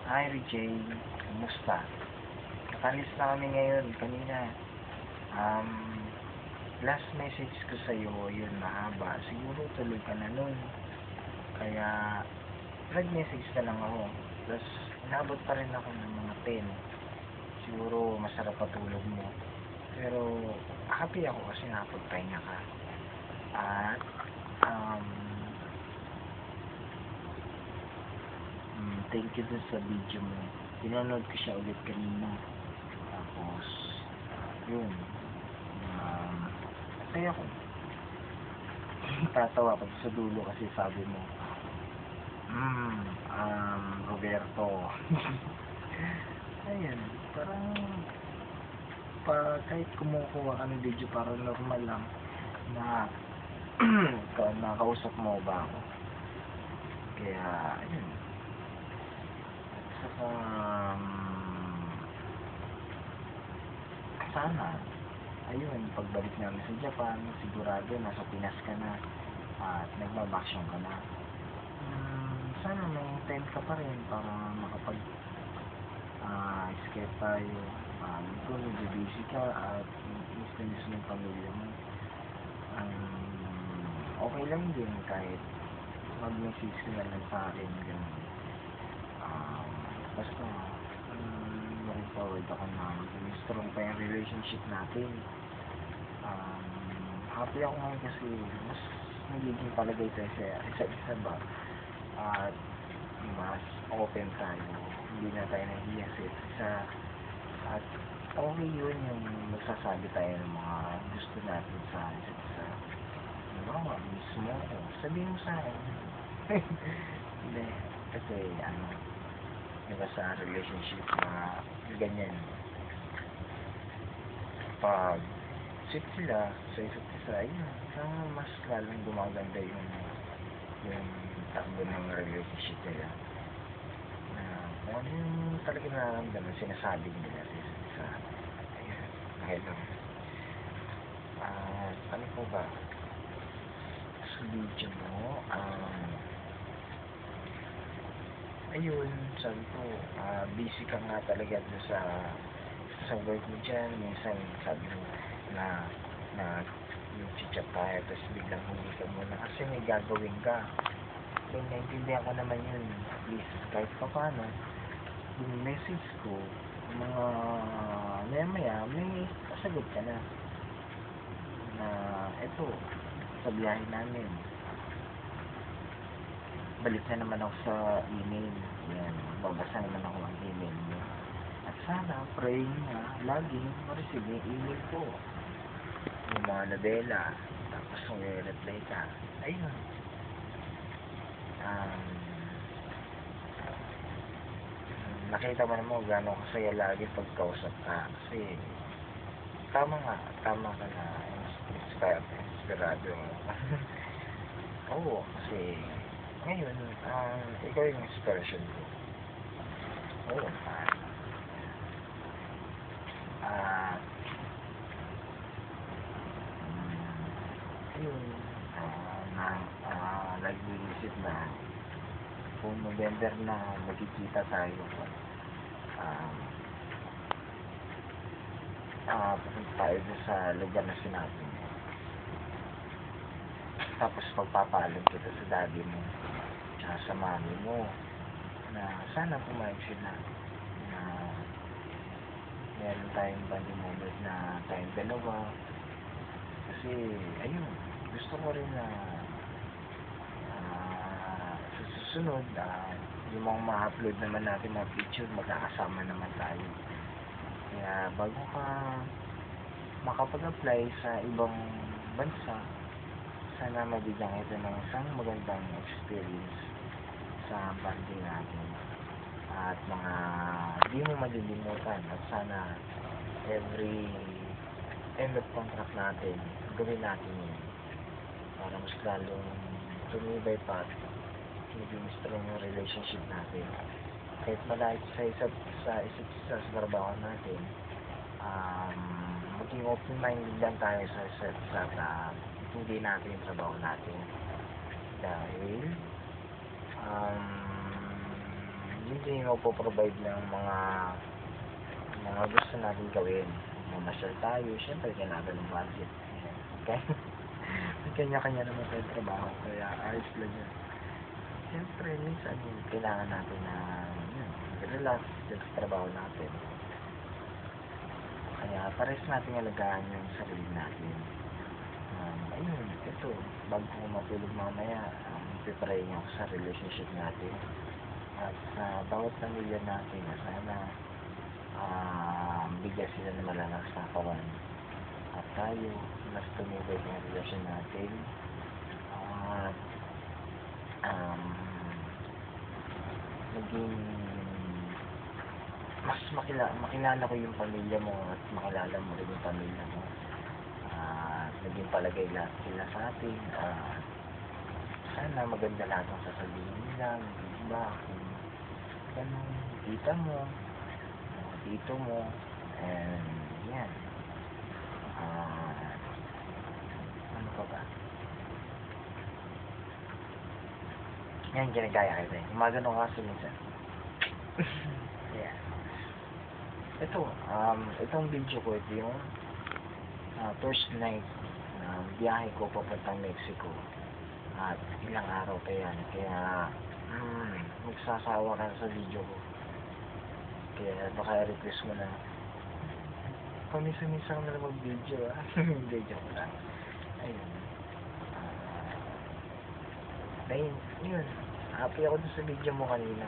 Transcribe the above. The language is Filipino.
Hi, Rijay. Kumusta? Nakalis na kami ngayon, kanina. Um, Last message ko sa'yo, yun, mahaba. Siguro tuloy ka na nun. Kaya, nag-message na lang ako. Tapos, inabot pa rin ako ng mga 10. Siguro, masarap patulog mo. Pero, happy ako kasi nakapagpahinga ka. At, um, thank you dun sa video mo. Pinanood ko siya ulit kanina. Tapos, yun. Kaya ako, tatawa ko sa dulo kasi sabi mo, Roberto. Ayun, parang, kahit kumukuha ka ng video, parang normal lang na nakausap mo ba ako. Kaya, ayun. At saka, sana, ayun, pagbalik namin sa Japan, sigurado nasa Pinas ka na at nagbabaksyon ka na. Sana may time ka pa rin para makapag escape tayo. Kung medyo busy ka at miss na yung pamilya mo, okay lang din kahit mag-message ka na lang sa akin, ganun. Basta looking forward ako na strong pa yung relationship natin. Happy ako ngayon kasi mas nagiging palagay tayo sa isa't isa ba, at mas open tayo, hindi na tayo nahihiya sa isa't isa, at okay yun yung magsasabi tayo ng mga gusto natin sa isa't isa. Diba, mismo ako, sabihin mo sa akin. Hindi, kasi diba sa relationship na ganyan, pag sweet sila sa isa't isa, yun, mas lalong gumaganda yung takbo ng relationship nila, na kung ano yung talaga nararamdaman, sinasabi nila sa isa't isa. Ayun, okay lang. Ano po ba sa video mo, ayun, sabi ko, busy ka nga talaga sa work mo dyan. Minsan sabi mo na nag-chat tayo, tapos biglang hindi ka muna kasi may gagawin ka. So, naintindihan ko naman yun. At least, kahit pa paano, yung message ko, mga maya may kasagot ka na eto, sa biyahe namin, balik na naman ako sa email. Yan, babasa naman ako ang email mo. At sana, praying na laging ma-receive yung email ko, yung mga nabela, tapos kung i-reply ka. Ayun, nakita mo naman gano'ng kasaya lagi pagkausap ka. Kasi tama ka na, inspirado ako. Oo, kasi ngayon, ikaw yung inspiration ko. Oo, ayun, nag-iisip na kung November na magkikita tayo, pupunta tayo sa lugar na sinabi mo. Tapos pagpapaalam kita sa daddy mo tsaka sa mami mo na sana pumayag sila na meron tayong bonding moment na tayong dalawa. Kasi ayun, gusto ko rin na sa susunod, yung mga ma-upload naman natin mga picture, magkakasama naman tayo. Kaya bago ka makapag-apply sa ibang bansa, sana mabigyan kita ng isang magandang experience sa bonding natin at mga di mo malilimutan. At sana every end of contract natin, gawin natin yun para mas lalong tumibay pa at maging strong yung relationship natin. Kahit malayo sa isa't isa sa trabaho natin, maging open-minded lang tayo sa isa't isa at hindi natin yung trabaho natin. Dahil hindi magpo-provide ng mga gusto natin gawin. Mamasyal tayo, syempre kailangan ng budget. Okay? Kanya-kanya naman tayo trabaho, kaya ayos lang yun. Siyempre, minsan kailangan natin na relax sa trabaho natin. Kaya pares natin alagaan yung sarili natin. Ayun, ito, bago ko matulog mamaya, pipray ako sa relationship natin. At sa bawat pamilya natin, sana bigyan sila ng malakas na kawan. At tayo, mas tumibay ng relasyon natin. At naging mas makilala ko yung pamilya mo at makilala mo rin yung pamilya mo. Naging palagay lahat sila sa atin. Sana maganda lahat ang sasabihin nila, iba, kung ganun, tita mo, tito mo, and yan. Ano pa ba? Yan, ginagaya kita eh. Gumagano kasi minsan. Yeah. Ito, itong video ko, ito yung first night biyahe ko papuntang Mexico. At ilang araw pa yan. Kaya, magsasawa ka sa video ko. Kaya baka request mo na, pamisa-misa na lang mag-video Hindi, joke lang. Ayun. Ayun, yun. Happy ako dun sa video mo kanina.